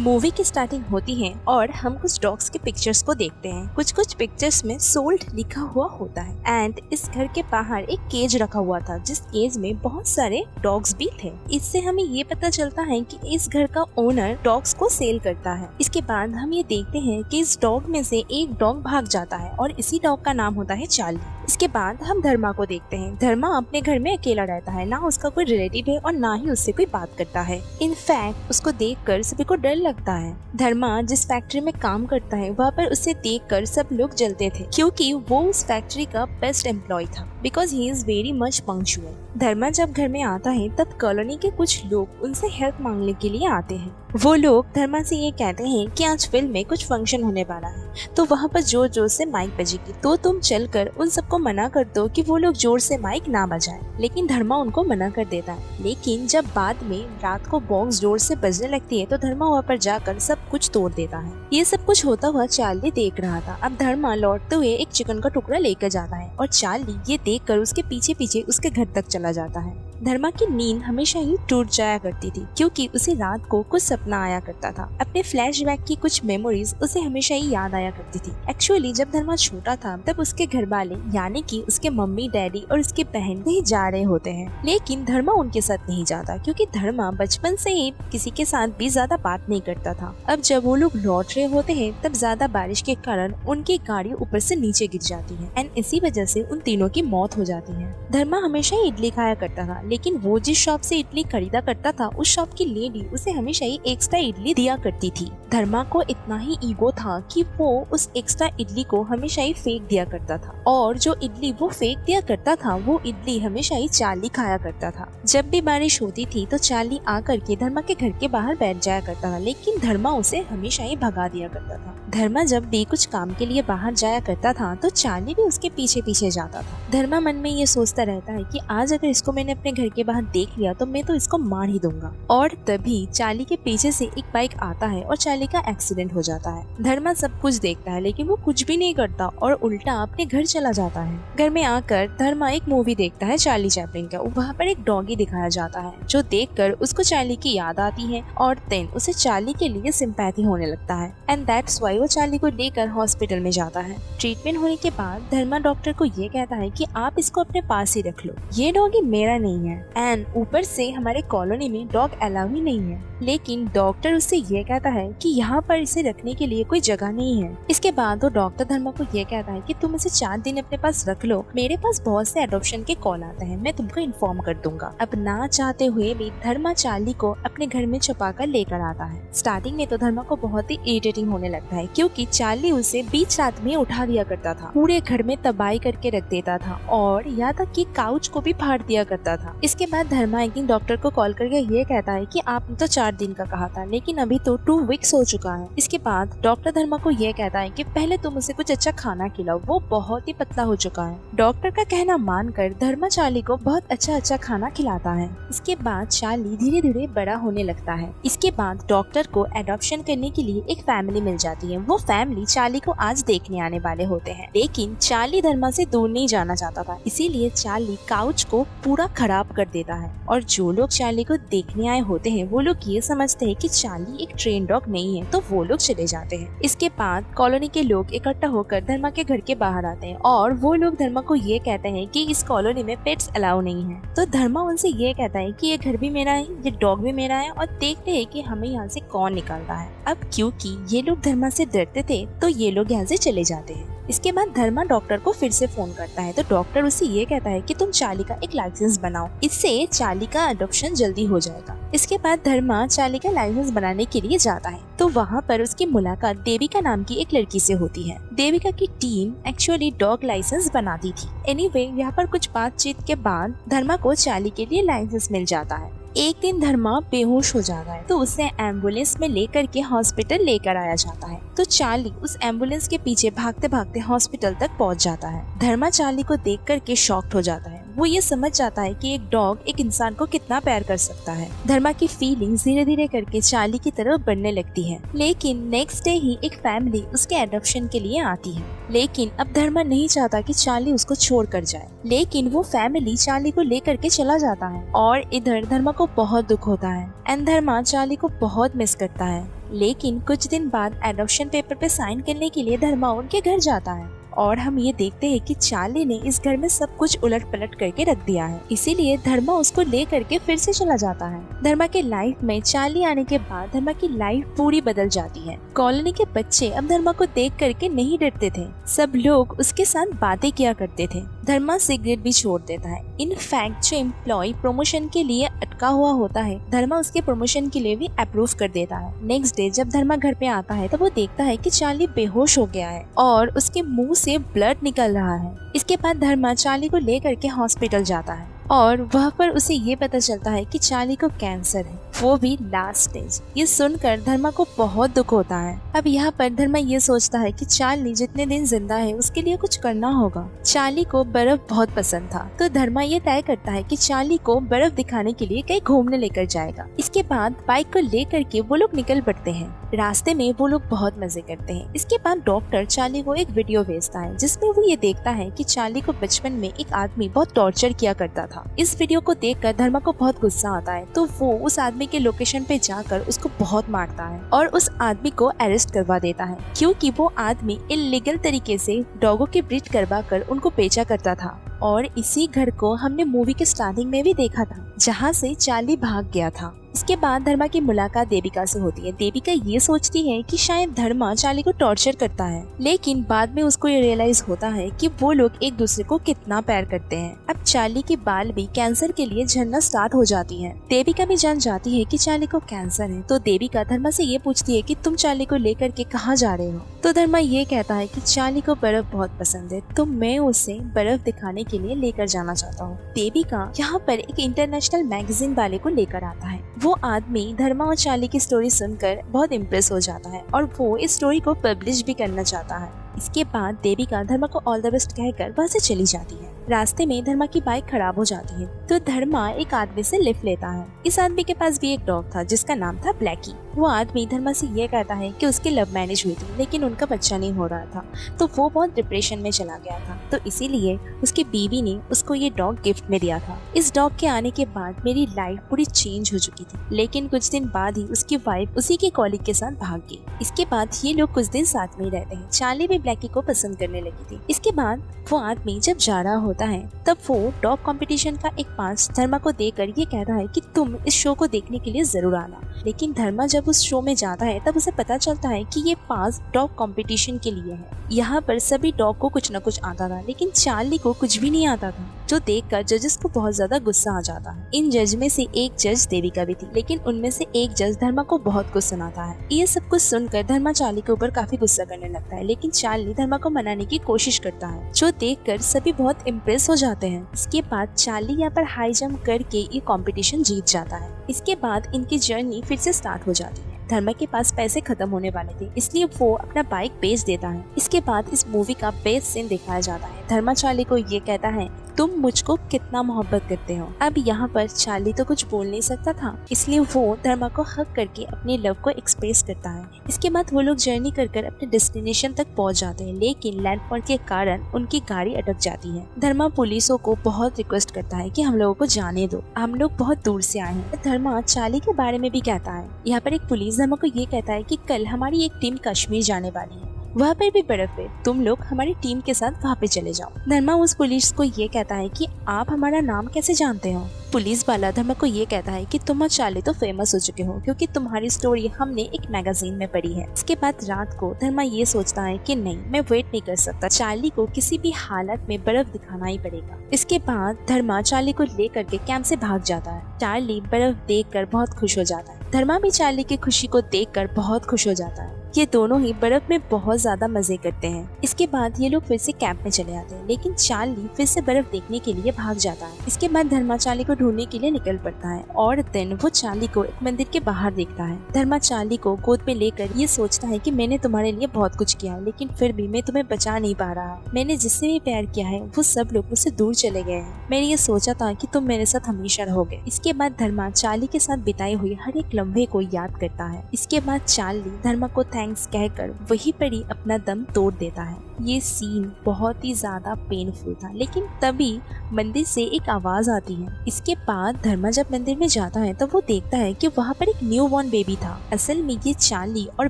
Movie की starting होती है और हम कुछ डॉग्स के पिक्चर्स को देखते हैं। कुछ पिक्चर्स में सोल्ड लिखा हुआ होता है एंड इस घर के बाहर एक केज रखा हुआ था जिस केज में बहुत सारे डॉग्स भी थे। इससे हमें ये पता चलता है कि इस घर का ओनर डॉग्स को सेल करता है। इसके बाद हम ये देखते हैं कि इस डॉग में से एक डॉग भाग जाता है और इसी डॉग का नाम होता है चार्ली। इसके बाद हम धर्मा को देखते हैं। धर्मा अपने घर में अकेला रहता है, ना उसका कोई रिलेटिव है और ना ही उससे कोई बात करता है। इनफैक्ट उसको देखकर सभी को डर लगता है। धर्मा जिस फैक्ट्री में काम करता है वहाँ पर उसे देखकर सब लोग जलते थे क्योंकि वो उस फैक्ट्री का बेस्ट एम्प्लॉय था because he is very much punctual. Dharma जब घर में आता है तब कॉलोनी के कुछ लोग उनसे हेल्प मांगने के लिए आते हैं। वो लोग धर्मा से ये कहते हैं कि आज फिल्म में कुछ फंक्शन होने वाला है तो वहाँ पर जोर जोर से माइक बजेगी, तो तुम चलकर उन सबको मना कर दो कि वो लोग जोर से माइक ना बजाएं। लेकिन धर्मा उनको मना कर देता है। लेकिन जब बाद में रात को बॉक्स जोर से बजने लगती है तो धर्मा वहाँ पर जाकर सब कुछ तोड़ देता है। ये सब कुछ होता हुआ चार्ली देख रहा था। अब धर्मा लौटते हुए एक चिकन का टुकड़ा लेकर जाता है और चार्ली ये देखकर उसके पीछे पीछे उसके घर तक चला जाता है। धर्मा की नींद हमेशा ही टूट जाया करती थी क्योंकि उसे रात को कुछ सपना आया करता था। अपने फ्लैशबैक की कुछ मेमोरीज उसे हमेशा ही याद आया करती थी। एक्चुअली जब धर्मा छोटा था तब उसके घर वाले यानी कि उसके मम्मी डैडी और उसकी बहन कहीं जा रहे होते हैं, लेकिन धर्मा उनके साथ नहीं जाता क्योंकि धर्मा बचपन से ही किसी के साथ भी ज्यादा बात नहीं करता था। अब जब वो लोग लौट रहे होते हैं तब ज्यादा बारिश के कारण उनकी गाड़ी ऊपर से नीचे गिर जाती है एंड इसी वजह से उन तीनों की मौत हो जाती है। धर्मा हमेशा ही इडली खाया करता था, लेकिन वो जिस शॉप से इडली खरीदा करता था उस शॉप की लेडी उसे हमेशा ही एक्स्ट्रा इडली दिया करती थी। धर्मा को इतना ही ईगो था कि वो उस एक्स्ट्रा इडली को हमेशा ही फेंक दिया करता था और जो इडली वो फेंक दिया करता था वो इडली हमेशा ही चार्ली खाया करता था। जब भी बारिश होती थी तो चार्ली आकर के धर्मा के घर के बाहर बैठ जाया करता था, लेकिन धर्मा उसे हमेशा ही भगा दिया करता था। धर्मा जब भी कुछ काम के लिए बाहर जाया करता था तो चार्ली भी उसके पीछे पीछे जाता था। धर्मा मन में ये सोचता रहता है कि आज अगर इसको मैंने अपने घर के बाहर देख लिया तो मैं तो इसको मार ही दूंगा। और तभी चार्ली के पीछे से एक बाइक आता है और चार्ली का एक्सीडेंट हो जाता है। धर्मा सब कुछ देखता है लेकिन वो कुछ भी नहीं करता और उल्टा अपने घर चला जाता है। घर में आकर धर्मा एक मूवी देखता है चार्ली चैपलिन का। वहाँ पर एक डॉगी दिखाया जाता है जो देखकर उसको चार्ली की याद आती है और देन उसे चार्ली के लिए सिंपैथी होने लगता है एंड दैट्स व्हाई वो चार्ली को लेकर हॉस्पिटल में जाता है। ट्रीटमेंट होने के बाद धर्मा डॉक्टर को ये कहता है कि आप इसको अपने पास ही रख लो, ये डॉगी मेरा नहीं है एंड ऊपर से हमारे कॉलोनी में डॉग अलाउ ही नहीं है। लेकिन डॉक्टर उससे ये कहता है कि यहाँ पर इसे रखने के लिए कोई जगह नहीं है। इसके बाद वो डॉक्टर धर्मा को ये कहता है कि तुम इसे 4 दिन अपने पास रख लो, मेरे पास बहुत से एडॉप्शन के कॉल आते हैं, मैं तुमको इन्फॉर्म कर दूंगा। अब ना चाहते हुए भी धर्मा चार्ली को अपने घर में छुपा कर लेकर आता है। स्टार्टिंग में तो धर्मा को बहुत ही इरिटेटिंग होने लगता है क्योंकि चार्ली उसे बीच रात में उठा दिया करता था, पूरे घर में तबाही करके रख देता था और यहाँ तक कि काउच को भी फाड़ दिया करता था। इसके बाद धर्मा एक दिन डॉक्टर को कॉल करके ये कहता है कि आपने तो 4 दिन का कहा था लेकिन अभी तो 2 वीक्स हो चुका है। इसके बाद डॉक्टर धर्मा को ये कहता है कि पहले तुम उसे कुछ अच्छा खाना खिलाओ, वो बहुत ही पतला हो चुका है। डॉक्टर का कहना मानकर धर्मा चार्ली को बहुत अच्छा खाना खिलाता है। इसके बाद चार्ली धीरे धीरे बड़ा होने लगता है। इसके बाद डॉक्टर को एडॉप्शन करने के लिए एक फैमिली मिल जाती है। वो फैमिली चार्ली को आज देखने आने वाले होते हैं, लेकिन चार्ली धर्मा से दूर नहीं जाना चाहता था, इसीलिए चार्ली काउच को पूरा खराब कर देता है और जो लोग चार्ली को देखने आए होते हैं वो लोग ये समझते हैं कि चार्ली एक ट्रेन डॉग नहीं है, तो वो लोग चले जाते हैं। इसके बाद कॉलोनी के लोग इकट्ठा होकर धर्मा के घर के बाहर आते हैं और वो लोग धर्मा को ये कहते हैं कि इस कॉलोनी में पेट्स अलाउ नहीं है। तो धर्मा उनसे ये कहता है कि ये घर भी मेरा है, ये डॉग भी मेरा है और देखते हैं कि हमें यहाँ से कौन निकालता है। अब क्योंकि ये लोग धर्मा से डरते थे तो ये लोग यहाँ से चले जाते हैं। इसके बाद धर्मा डॉक्टर को फिर से फोन करता है तो डॉक्टर उससे ये कहता है कि तुम चार्ली का एक लाइसेंस बनाओ, इससे चार्ली का अडॉप्शन जल्दी हो जाएगा। इसके बाद धर्मा चार्ली का लाइसेंस बनाने के लिए जाता है तो वहाँ पर उसकी मुलाकात देविका नाम की एक लड़की से होती है। देविका की टीम एक्चुअली डॉग लाइसेंस बनाती थी। एनीवे यहाँ पर कुछ बातचीत के बाद धर्मा को चार्ली के लिए लाइसेंस मिल जाता है। एक दिन धर्मा बेहोश हो जाता है तो उसे एम्बुलेंस में लेकर के हॉस्पिटल लेकर आया जाता है। तो चार्ली उस एम्बुलेंस के पीछे भागते भागते हॉस्पिटल तक पहुंच जाता है। धर्मा चार्ली को देख करके शॉक्ड हो जाता है। बाद वो ये समझ जाता है कि एक डॉग एक इंसान को कितना प्यार कर सकता है। धर्मा की फीलिंग्स धीरे धीरे करके चार्ली की तरफ बढ़ने लगती है। लेकिन नेक्स्ट डे ही एक फैमिली उसके एडॉप्शन के लिए आती है। लेकिन अब धर्मा नहीं चाहता कि चार्ली उसको छोड़ कर जाए, लेकिन वो फैमिली चार्ली को लेकर के चला जाता है और इधर धर्मा को बहुत दुख होता है एंड धर्मा चार्ली को बहुत मिस करता है। लेकिन कुछ दिन बाद एडॉप्शन पेपर पे साइन करने के लिए धर्मा उनके घर जाता है और हम ये देखते हैं कि चार्ली ने इस घर में सब कुछ उलट पलट करके रख दिया है, इसीलिए धर्मा उसको ले करके फिर से चला जाता है। धर्मा के लाइफ में चार्ली आने के बाद धर्मा की लाइफ पूरी बदल जाती है। कॉलोनी के बच्चे अब धर्मा को देख करके नहीं डरते थे, सब लोग उसके साथ बातें किया करते थे। धर्मा सिगरेट भी छोड़ देता है। इनफैक्ट जो एम्प्लॉय प्रमोशन के लिए अटका हुआ होता है, धर्मा उसके प्रमोशन के लिए भी अप्रूव कर देता है। नेक्स्ट डे जब धर्मा घर पे आता है तब वो देखता है कि चार्ली बेहोश हो गया है और उसके मुंह से ब्लड निकल रहा है। इसके बाद धर्मा चार्ली को लेकर के हॉस्पिटल जाता है और वहाँ पर उसे ये पता चलता है कि चार्ली को कैंसर है, वो भी लास्ट स्टेज। ये सुनकर धर्मा को बहुत दुख होता है। अब यहाँ पर धर्मा ये सोचता है कि चार्ली जितने दिन जिंदा है उसके लिए कुछ करना होगा। चार्ली को बर्फ बहुत पसंद था, तो धर्मा ये तय करता है कि चार्ली को बर्फ दिखाने के लिए कहीं घूमने लेकर जाएगा। इसके बाद बाइक को लेकर के वो लोग निकल पड़ते हैं। रास्ते में वो लोग बहुत मजे करते हैं। इसके बाद डॉक्टर चार्ली को एक वीडियो भेजता है जिसमें वो ये देखता है कि चार्ली को बचपन में एक आदमी बहुत टॉर्चर किया करता था। इस वीडियो को देखकर धर्मा को बहुत गुस्सा आता है, तो वो उस आदमी के लोकेशन पे जाकर उसको बहुत मारता है और उस आदमी को अरेस्ट करवा देता है, क्योंकि वो आदमी इल्लीगल तरीके से डॉगों की ब्रीड करवा कर उनको बेचा करता था। और इसी घर को हमने मूवी के स्टार्टिंग में भी देखा था, जहाँ से चार्ली भाग गया था। इसके बाद धर्मा की मुलाकात देविका से होती है। देविका ये सोचती है कि शायद धर्मा चार्ली को टॉर्चर करता है, लेकिन बाद में उसको ये रियलाइज होता है कि वो लोग एक दूसरे को कितना प्यार करते हैं। अब चार्ली की बाल भी कैंसर के लिए झड़ना स्टार्ट हो जाती है। देविका भी जान जाती है कि चार्ली को कैंसर है, तो देविका धर्मा से ये पूछती है कि तुम चार्ली को लेकर के कहाँ जा रहे हो। तो धर्मा ये कहता है कि चार्ली को बर्फ बहुत पसंद है, तो मैं उसे बर्फ दिखाने के लिए लेकर जाना चाहता हूँ। देविका यहाँ पर एक इंटरनेशनल मैगजीन वाले को लेकर आता है। वो आदमी धर्मा और चार्ली की स्टोरी सुनकर बहुत इम्प्रेस हो जाता है और वो इस स्टोरी को पब्लिश भी करना चाहता है। इसके बाद देविका धर्मा को ऑल द बेस्ट कहकर वहाँ से चली जाती है। रास्ते में धर्मा की बाइक खराब हो जाती है, तो धर्मा एक आदमी से लिफ्ट लेता है। इस आदमी के पास भी एक डॉग था जिसका नाम था ब्लैकी। वो आदमी धर्मा से ये कहता है कि उसकी लव मैरिज हुई थी, लेकिन उनका बच्चा नहीं हो रहा था, तो वो बहुत डिप्रेशन में चला गया था, तो इसीलिए उसकी बीवी ने उसको ये डॉग गिफ्ट में दिया था। इस डॉग के आने के बाद मेरी लाइफ पूरी चेंज हो चुकी थी, लेकिन कुछ दिन बाद ही उसकी वाइफ उसी के कॉलीग के साथ भाग गई। इसके बाद ये लोग कुछ दिन साथ में रहते हैं। चार्ली भी ब्लैकी को पसंद करने लगी थी। इसके बाद वो आदमी जब जा रहा होता है तब वो डॉग कंपटीशन का एक पास धर्मा को देकर ये कहता है कि तुम इस शो को देखने के लिए जरूर आना। लेकिन धर्मा जब उस शो में जाता है तब उसे पता चलता है कि ये पास डॉग कंपटीशन के लिए है। यहाँ पर सभी डॉग को कुछ न कुछ आता था, लेकिन चार्ली को कुछ भी नहीं आता था, जो देखकर जजेस को बहुत ज्यादा गुस्सा आ जाता है। इन जज में से एक जज देविका भी थी, लेकिन उनमें से एक जज धर्मा को बहुत कुछ सुनाता है। ये सब कुछ सुनकर धर्मा चार्ली के ऊपर काफी गुस्सा करने लगता है, लेकिन चार्ली धर्मा को मनाने की कोशिश करता है, जो देखकर सभी बहुत इम्प्रेस हो जाते हैं। इसके बाद चार्ली यहाँ पर हाई जंप करके ये कंपटीशन जीत जाता है। इसके बाद इनकी जर्नी फिर से स्टार्ट हो जाती है। धर्मा के पास पैसे खत्म होने वाले थे, इसलिए वो अपना बाइक बेच देता है। इसके बाद इस मूवी का बेस्ट सीन दिखाया जाता है। धर्मा चार्ली को ये कहता है, तुम मुझको कितना मोहब्बत करते हो। अब यहाँ पर चार्ली तो कुछ बोल नहीं सकता था, इसलिए वो धर्मा को हक करके अपने लव को एक्सप्रेस करता है। इसके बाद वो लोग जर्नी कर अपने डेस्टिनेशन तक पहुँच जाते हैं, लेकिन लैंडफॉल के कारण उनकी गाड़ी अटक जाती है। धर्मा पुलिसों को बहुत रिक्वेस्ट करता है कि हम लोगों को जाने दो, हम लोग बहुत दूर से आए हैं। धर्मा चार्ली के बारे में भी कहता है। यहाँ पर एक पुलिस धर्मा को ये कहता है कि कल हमारी एक टीम कश्मीर जाने वाली है, वहाँ पर भी बर्फ है, तुम लोग हमारी टीम के साथ वहाँ पे चले जाओ। धर्मा उस पुलिस को ये कहता है कि आप हमारा नाम कैसे जानते हो। पुलिस वाला धर्मा को ये कहता है कि तुम और चार्ली तो फेमस हो चुके हो, क्योंकि तुम्हारी स्टोरी हमने एक मैगजीन में पढ़ी है। इसके बाद रात को धर्मा ये सोचता है कि नहीं, मैं वेट नहीं कर सकता, चार्ली को किसी भी हालत में बर्फ दिखाना ही पड़ेगा। इसके बाद धर्मा चार्ली को लेकर के कैंप से भाग जाता है। चार्ली बर्फ देखकर बहुत खुश हो जाता है। धर्मा भी चार्ली की खुशी को देखकर बहुत खुश हो जाता है। ये दोनों ही बर्फ में बहुत ज्यादा मजे करते हैं। इसके बाद ये लोग फिर से कैंप में चले आते हैं, लेकिन चार्ली फिर से बर्फ देखने के लिए भाग जाता है। इसके बाद धर्मा चार्ली को ढूंढने के लिए निकल पड़ता है और दिन वो चार्ली को एक मंदिर के बाहर देखता है। धर्मा चार्ली को गोद में लेकर ये सोचता है कि मैंने तुम्हारे लिए बहुत कुछ किया है, लेकिन फिर भी मैं तुम्हें बचा नहीं पा रहा। मैंने जिससे भी प्यार किया है वो सब लोग मुझसे दूर चले गए हैं। मैंने ये सोचा था कि तुम मेरे साथ हमेशा रहोगे। इसके बाद धर्मा चार्ली के साथ बिताए हुए हर एक लम्हे को याद करता है। इसके बाद चार्ली धर्मा को थैंक्स कहकर वहीं पर ही अपना दम तोड़ देता है। ये सीन बहुत ही ज्यादा पेनफुल था, लेकिन तभी मंदिर से एक आवाज आती है। इसके बाद धर्मा जब मंदिर में जाता है तो वो देखता है कि वहाँ पर एक न्यू बॉर्न बेबी था। असल में ये चार्ली और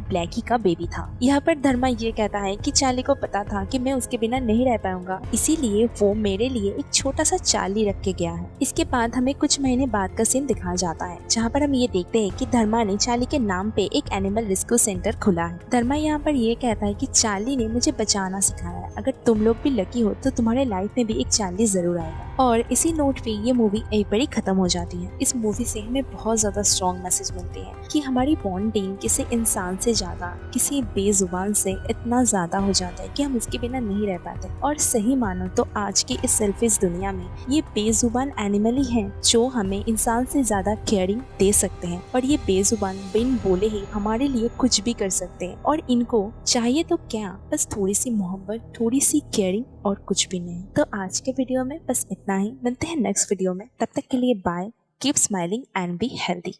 ब्लैकी का बेबी था। यहाँ पर धर्मा ये कहता है कि चार्ली को पता था कि मैं उसके बिना नहीं रह पाऊंगा, इसीलिए वो मेरे लिए एक छोटा सा चार्ली रख के गया है। इसके बाद हमें कुछ महीने बाद का सीन दिखाया जाता है, जहाँ पर हम ये देखते हैं कि धर्मा ने चार्ली के नाम पे एक एनिमल रेस्क्यू सेंटर खुला है। धर्मा यहाँ पर ये कहता है कि चार्ली ने मुझे बचाना सिखाया है। अगर तुम लोग भी लकी हो तो तुम्हारे लाइफ में भी एक चार्ली जरूर आएगा। और इसी नोट पे ये मूवी यहीं पर ही खत्म हो जाती है। इस मूवी से हमें बहुत ज्यादा स्ट्रॉन्ग मैसेज मिलते हैं कि हमारी बॉन्डिंग किसी इंसान से ज्यादा किसी बेजुबान से इतना ज्यादा हो जाता है कि हम उसके बिना नहीं रह पाते। और सही मानो तो आज की इस सेल्फिश दुनिया में ये बेजुबान एनिमल ही हैं जो हमें इंसान से ज्यादा केयरिंग दे सकते हैं। और ये बेजुबान बिन बोले ही हमारे लिए कुछ भी कर सकते हैं। और इनको चाहिए तो क्या, बस थोड़ी सी मोहब्बत, थोड़ी सी केयरिंग और कुछ भी नहीं। तो आज के वीडियो में बस इतना ही। मिलते हैं नेक्स्ट वीडियो में, तब तक के लिए bye. Keep smiling and be healthy.